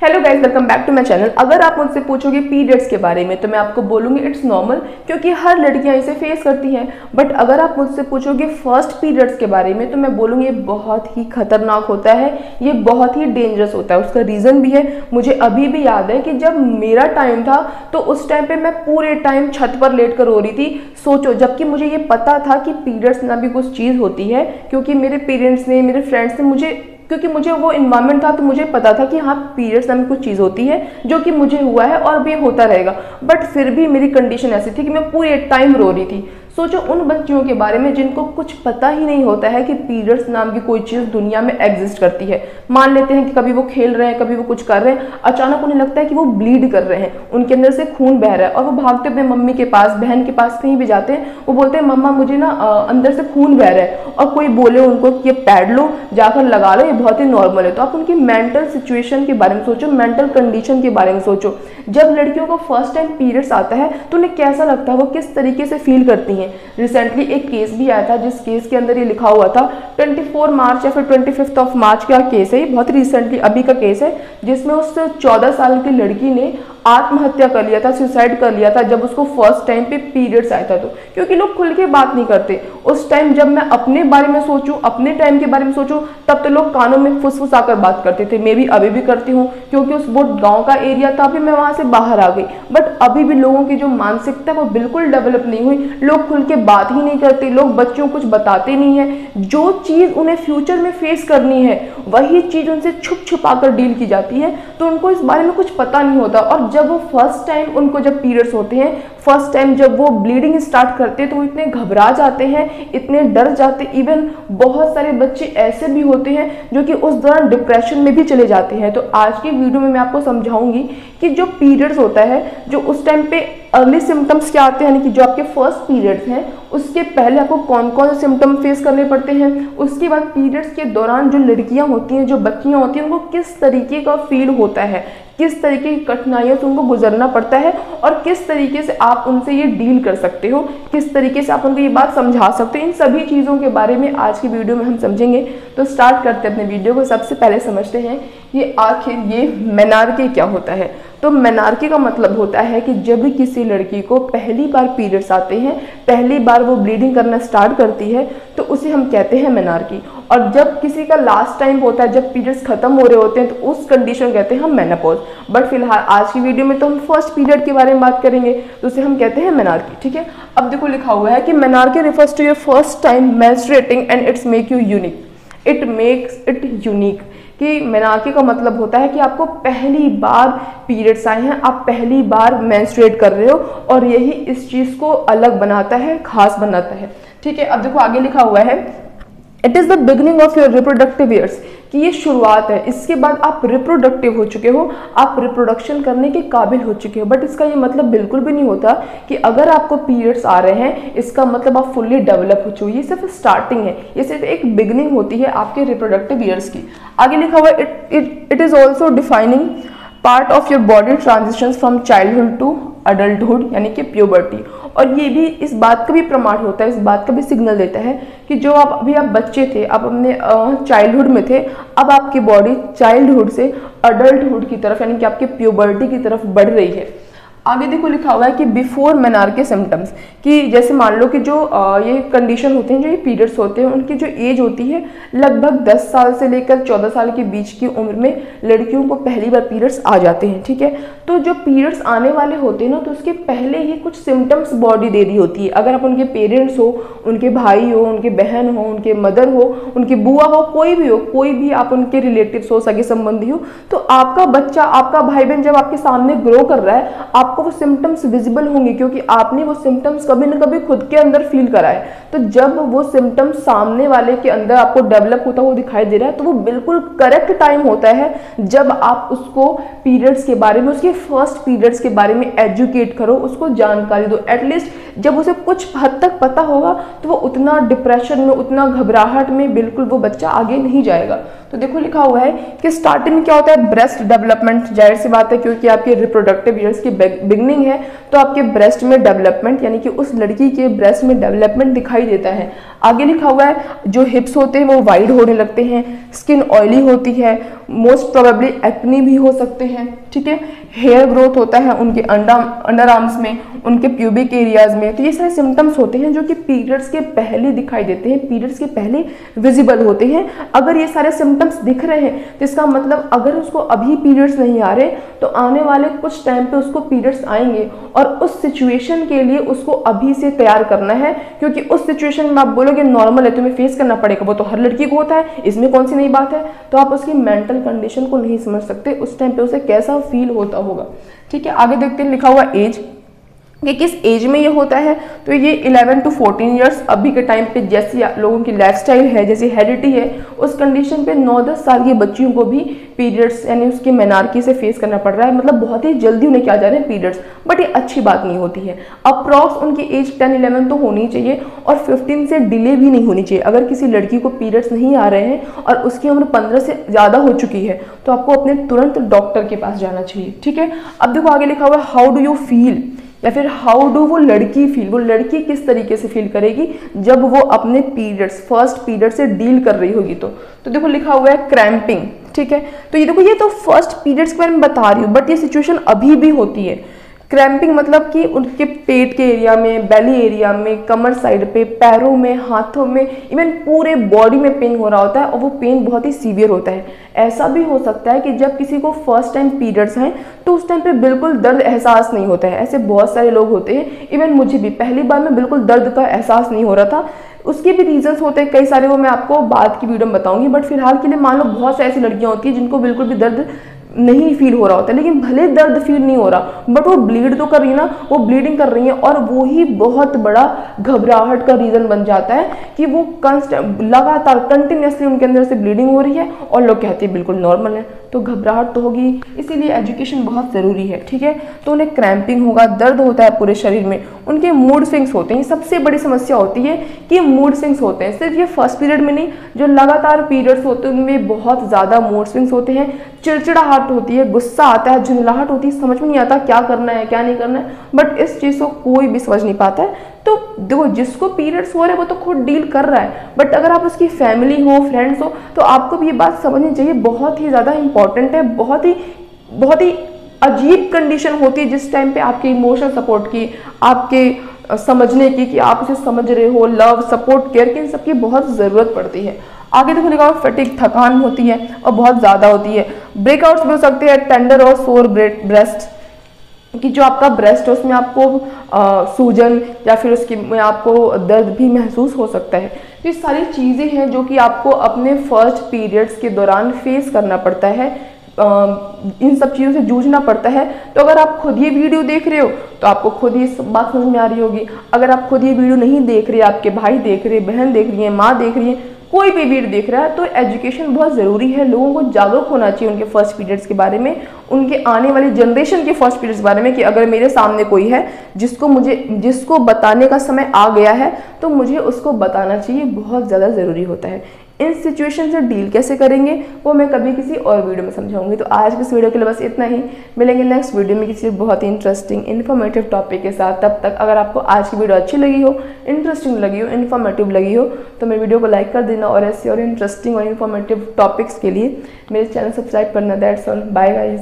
Hello guys, welcome back to my channel. अगर आप मुझसे पूछोगे पीरियड्स के बारे में तो मैं आपको बोलूँगी इट्स नॉर्मल, क्योंकि हर लड़कियां इसे फेस करती हैं। बट अगर आप मुझसे पूछोगे फर्स्ट पीरियड्स के बारे में तो मैं बोलूँगी ये बहुत ही खतरनाक होता है, ये बहुत ही डेंजरस होता है। उसका रीज़न भी है, मुझे अभी भी याद है कि जब मेरा टाइम था तो उस टाइम पे मैं पूरे टाइम छत पर लेट कर रो रही थी। सोचो, जबकि मुझे ये पता था कि पीरियड्स ना भी कुछ चीज़ होती है, क्योंकि मेरे पेरेंट्स ने, मेरे फ्रेंड्स ने क्योंकि मुझे वो इन्वायरमेंट था तो मुझे पता था कि हाँ, पीरियड्स नाम की कुछ चीज़ होती है, जो कि मुझे हुआ है और भी होता रहेगा। बट फिर भी मेरी कंडीशन ऐसी थी कि मैं पूरे टाइम रो रही थी। सोचो उन बच्चियों के बारे में जिनको कुछ पता ही नहीं होता है कि पीरियड्स नाम की कोई चीज़ दुनिया में एग्जिस्ट करती है। मान लेते हैं कि कभी वो खेल रहे हैं, कभी वो कुछ कर रहे हैं, अचानक उन्हें लगता है कि वो ब्लीड कर रहे हैं, उनके अंदर से खून बह रहा है और वो भागते हुए मम्मी के पास, बहन के पास कहीं भी जाते हैं, वो बोलते हैं मम्मा मुझे ना अंदर से खून बह रहा है, और कोई बोले उनको कि ये पैड लो, जाकर लगा लो, ये बहुत ही नॉर्मल है। तो आप उनकी मेंटल सिचुएशन के बारे में सोचो, मेंटल कंडीशन के बारे में सोचो। जब लड़कियों को फर्स्ट टाइम पीरियड्स आता है तो उन्हें कैसा लगता है, वो किस तरीके से फील करती हैं। रिसेंटली एक केस भी आया था जिस केस के अंदर ये लिखा हुआ था 24 मार्च या फिर 25 मार्च का केस है, ये बहुत रिसेंटली अभी का केस है, जिसमें उस 14 साल की लड़की ने आत्महत्या कर लिया था, सुसाइड कर लिया था जब उसको फर्स्ट टाइम पे पीरियड्स आया था। तो क्योंकि लोग खुल के बात नहीं करते। उस टाइम जब मैं अपने बारे में सोचूं, अपने टाइम के बारे में सोचूं, तब तो लोग कानों में फुसफुसाकर बात करते थे। मैं भी अभी भी करती हूँ, क्योंकि उस वो गाँव का एरिया था, अभी मैं वहाँ से बाहर आ गई। बट अभी भी लोगों की जो मानसिकता है वो बिल्कुल डेवलप नहीं हुई। लोग खुल के बात ही नहीं करते, लोग बच्चों को कुछ बताते नहीं है। जो चीज़ उन्हें फ्यूचर में फेस करनी है वही चीज़ उनसे छुप छुपा कर डील की जाती है, तो उनको इस बारे में कुछ पता नहीं होता। और जब वो फर्स्ट टाइम उनको जब पीरियड्स होते हैं, फर्स्ट टाइम जब वो ब्लीडिंग स्टार्ट करते हैं तो वो इतने घबरा जाते हैं, इतने डर जाते। इवन बहुत सारे बच्चे ऐसे भी होते हैं जो कि उस दौरान डिप्रेशन में भी चले जाते हैं। तो आज की वीडियो में मैं आपको समझाऊंगी कि जो पीरियड्स होता है, जो उस टाइम पे अर्ली सिम्टम्स क्या आते हैं, यानी कि जो आपके फर्स्ट पीरियड्स हैं उसके पहले आपको कौन कौन से सिम्टम फेस करने पड़ते हैं, उसके बाद पीरियड्स के दौरान जो लड़कियां होती हैं, जो बच्चियां होती हैं, उनको किस तरीके का फील होता है, किस तरीके की कठिनाइयों से उनको गुजरना पड़ता है, और किस तरीके से आप उनसे ये डील कर सकते हो, किस तरीके से आप उनको ये बात समझा सकते हो। इन सभी चीज़ों के बारे में आज की वीडियो में हम समझेंगे। तो स्टार्ट करते हैं अपने वीडियो को। सबसे पहले समझते हैं ये आखिर ये मेनार्की क्या होता है। तो मेनार्की का मतलब होता है कि जब भी किसी लड़की को पहली बार पीरियड्स आते हैं, पहली बार वो ब्लीडिंग करना स्टार्ट करती है, तो उसे हम कहते हैं मेनार्की। और जब किसी का लास्ट टाइम होता है, जब पीरियड्स खत्म हो रहे होते हैं, तो उस कंडीशन कहते हैं हम मेनोपॉज। बट फिलहाल आज की वीडियो में तो हम फर्स्ट पीरियड के बारे में बात करेंगे, तो उसे हम कहते हैं मेनार्की। ठीक है, अब देखो लिखा हुआ है कि menarche refers to your first time menstruating and it's make you unique, it makes it unique. कि मेनार्की का मतलब होता है कि आपको पहली बार पीरियड्स आए हैं, आप पहली बार मेंस्ट्रुएट कर रहे हो, और यही इस चीज़ को अलग बनाता है, खास बनाता है। ठीक है, अब देखो आगे लिखा हुआ है it is the beginning of your reproductive years, कि ये शुरुआत है, इसके बाद आप रिप्रोडक्टिव हो चुके हो, आप रिप्रोडक्शन करने के काबिल हो चुके हो। बट इसका ये मतलब बिल्कुल भी नहीं होता कि अगर आपको पीरियड्स आ रहे हैं इसका मतलब आप फुल्ली डेवलप हो चुके हो। ये सिर्फ स्टार्टिंग है, ये सिर्फ एक बिगिनिंग होती है आपके रिप्रोडक्टिव ईयर्स की। आगे लिखा हुआ है it is also defining part of your body transition from childhood to adulthood, यानी कि प्यूबर्टी। और ये भी इस बात का भी प्रमाण होता है, इस बात का भी सिग्नल देता है कि जो आप बच्चे थे, आप अपने चाइल्डहुड में थे, अब आपकी बॉडी चाइल्डहुड से अडल्टहुड की तरफ, यानी कि आपके प्यूबर्टी की तरफ बढ़ रही है। आगे देखो लिखा हुआ है कि बिफोर मेनार्की सिम्टम्स, कि जैसे मान लो कि जो ये कंडीशन होते हैं, जो ये पीरियड्स होते हैं, उनकी जो एज होती है लगभग 10 साल से लेकर 14 साल के बीच की उम्र में लड़कियों को पहली बार पीरियड्स आ जाते हैं। ठीक है, तो जो पीरियड्स आने वाले होते हैं ना, तो उसके पहले ही कुछ सिम्टम्स बॉडी दे रही होती है। अगर आप उनके पेरेंट्स हो, उनके भाई हो, उनके बहन हो, उनके मदर हो, उनकी बुआ हो, कोई भी हो, कोई भी आप उनके रिलेटिव्स हो, सगे संबंधी हो, तो आपका बच्चा, आपका भाई बहन जब आपके सामने ग्रो कर रहा है, आपको वो सिम्टम्स विजिबल होंगे, क्योंकि आपने वो सिम्टम्स कभी ना कभी खुद के अंदर फील करा है। तो जब वो सिम्टम्स सामने वाले के अंदर आपको डेवलप होता हुआ दिखाई दे रहा है, तो वो बिल्कुल करेक्ट टाइम होता है जब आप उसको पीरियड्स के बारे में, उसके फर्स्ट पीरियड्स के बारे में एजुकेट करो, उसको जानकारी दो। एटलीस्ट जब उसे कुछ हद तक पता होगा तो वो उतना डिप्रेशन में, उतना घबराहट में बिल्कुल वो बच्चा आगे नहीं जाएगा। तो देखो लिखा हुआ है कि स्टार्टिंग में क्या होता है, ब्रेस्ट डेवलपमेंट। जाहिर सी बात है, क्योंकि आपके रिप्रोडक्टिव ईयर्स की बिगनिंग है तो आपके ब्रेस्ट में डेवलपमेंट यानी कि उस लड़की के ब्रेस्ट में डेवलपमेंट दिखाई देता है। आगे लिखा हुआ है जो हिप्स होते हैं वो वाइड होने लगते हैं, स्किन ऑयली होती है, मोस्ट प्रोबेबली एक्ने भी हो सकते हैं, ठीक है। हेयर ग्रोथ होता है उनके अंडर आर्म्स में, उनके प्यूबिक एरियाज में। तो ये सारे सिम्टम्स होते हैं जो कि पीरियड्स के पहले दिखाई देते हैं, पीरियड्स के पहले विजिबल होते हैं। अगर ये सारे सिम्टम्स दिख रहे हैं तो इसका मतलब अगर उसको अभी पीरियड्स नहीं आ रहे तो आने वाले कुछ टाइम पे उसको पीरियड्स आएंगे, और उस सिचुएशन के लिए उसको अभी से तैयार करना है। क्योंकि उस सिचुएशन में आप बोलोगे नॉर्मल है, तुम्हें फेस करना पड़ेगा, वो तो हर लड़की को होता है, इसमें कौन सी नई बात है, तो आप उसकी मेंटल कंडीशन को नहीं समझ सकते, उस टाइम पे उसे कैसा फील होता होगा, ठीक है। आगे देखते हैं लिखा हुआ एज कि किस एज में ये होता है। तो ये 11 to 14 ईयर्स अभी के टाइम पे जैसी लोगों की लाइफस्टाइल है, जैसी हेरिडिटी है, उस कंडीशन पे 9-10 साल की बच्चियों को भी पीरियड्स यानी उसकी मेनार्की से फेस करना पड़ रहा है। मतलब बहुत ही जल्दी उन्हें क्या जा रहे हैं पीरियड्स, बट ये अच्छी बात नहीं होती है। अप्रॉक्स उनकी एज 10-11 तो होनी चाहिए और 15 से डिले भी नहीं होनी चाहिए। अगर किसी लड़की को पीरियड्स नहीं आ रहे हैं और उसकी उम्र 15 से ज़्यादा हो चुकी है तो आपको अपने तुरंत डॉक्टर के पास जाना चाहिए, ठीक है। अब देखो आगे लिखा हुआ है हाउ डू यू फील, या फिर हाउ डू वो लड़की फील, वो लड़की किस तरीके से फील करेगी जब वो अपने पीरियड्स फर्स्ट पीरियड से डील कर रही होगी। तो देखो लिखा हुआ है क्रैम्पिंग, ठीक है। तो ये देखो ये तो फर्स्ट पीरियड्स के बारे में बता रही हूँ, बट ये सिचुएशन अभी भी होती है। क्रैम्पिंग मतलब कि उनके पेट के एरिया में, बेली एरिया में, कमर साइड पे, पैरों में, हाथों में, इवन पूरे बॉडी में पेन हो रहा होता है और वो पेन बहुत ही सीवियर होता है। ऐसा भी हो सकता है कि जब किसी को फर्स्ट टाइम पीरियड्स हैं तो उस टाइम पे बिल्कुल दर्द एहसास नहीं होता है। ऐसे बहुत सारे लोग होते हैं, इवन मुझे भी पहली बार में बिल्कुल दर्द का एहसास नहीं हो रहा था। उसके भी रीजंस होते हैं कई सारे, वो मैं आपको बाद की वीडियो में बताऊंगी। बट फिलहाल के लिए मान लो बहुत सारी ऐसी लड़कियां होती हैं जिनको बिल्कुल भी दर्द नहीं फील हो रहा होता है, लेकिन भले दर्द फील नहीं हो रहा बट वो ब्लीड तो कर रही है ना, वो ब्लीडिंग कर रही है, और वो ही बहुत बड़ा घबराहट का रीजन बन जाता है कि वो लगातार कंटिन्यूसली उनके अंदर से ब्लीडिंग हो रही है और लोग कहते हैं बिल्कुल नॉर्मल है। तो घबराहट तो होगी, इसीलिए एजुकेशन बहुत ज़रूरी है, ठीक है। तो उन्हें क्रैम्पिंग होगा, दर्द होता है पूरे शरीर में, उनके मूड स्विंग्स होते हैं। सबसे बड़ी समस्या होती है कि मूड स्विंग्स होते हैं। सिर्फ ये फर्स्ट पीरियड में नहीं, जो लगातार पीरियड्स होते हैं उनमें बहुत ज़्यादा मूड स्विंग्स होते हैं, चिड़चिड़ाहट होती है, गुस्सा आता है, झुंझलाहट होती है, समझ में नहीं आता क्या करना है क्या नहीं करना है। बट इस चीज़ को कोई भी समझ नहीं पाता है। तो देखो जिसको पीरियड्स हो रहे हैं वो तो खुद डील कर रहा है, बट अगर आप उसकी फैमिली हो, फ्रेंड्स हो, तो आपको भी ये बात समझनी चाहिए, बहुत ही ज़्यादा इंपॉर्टेंट है। बहुत ही अजीब कंडीशन होती है जिस टाइम पे आपके इमोशनल सपोर्ट की, आपके समझने की कि आप उसे समझ रहे हो, लव, सपोर्ट, केयर की, इन सबकी बहुत ज़रूरत पड़ती है। आगे देखो लिखा हुआ फटीग, थकान होती है और बहुत ज़्यादा होती है। ब्रेकआउट्स भी हो सकते हैं, टेंडर और सोर ब्रेस्ट, कि जो आपका ब्रेस्ट है उसमें आपको सूजन या फिर उसकी में आपको दर्द भी महसूस हो सकता है। तो ये सारी चीज़ें हैं जो कि आपको अपने फर्स्ट पीरियड्स के दौरान फेस करना पड़ता है, इन सब चीज़ों से जूझना पड़ता है। तो अगर आप खुद ये वीडियो देख रहे हो तो आपको खुद ही बात समझ में आ रही होगी। अगर आप खुद ये वीडियो नहीं देख रहे, आपके भाई देख रहे, बहन देख रही है, माँ देख रही है, कोई भी वीडियो देख रहा है, तो एजुकेशन बहुत ज़रूरी है। लोगों को जागरूक होना चाहिए उनके फर्स्ट पीरियड्स के बारे में, उनके आने वाली जनरेशन के फर्स्ट पीरियड्स के बारे में, कि अगर मेरे सामने कोई है जिसको बताने का समय आ गया है तो मुझे उसको बताना चाहिए, बहुत ज़्यादा ज़रूरी होता है। इन सिचुएशन से डील कैसे करेंगे वो मैं कभी किसी और वीडियो में समझाऊंगी। तो आज के इस वीडियो के लिए बस इतना ही, मिलेंगे नेक्स्ट वीडियो में किसी बहुत ही इंटरेस्टिंग इन्फॉर्मेटिव टॉपिक के साथ। तब तक अगर आपको आज की वीडियो अच्छी लगी हो, इंटरेस्टिंग लगी हो, इन्फॉर्मेटिव लगी हो तो मेरे वीडियो को लाइक कर देना, और ऐसे और इंटरेस्टिंग और इन्फॉर्मेटिव टॉपिक्स के लिए मेरे चैनल सब्सक्राइब करना। That's all, bye guys.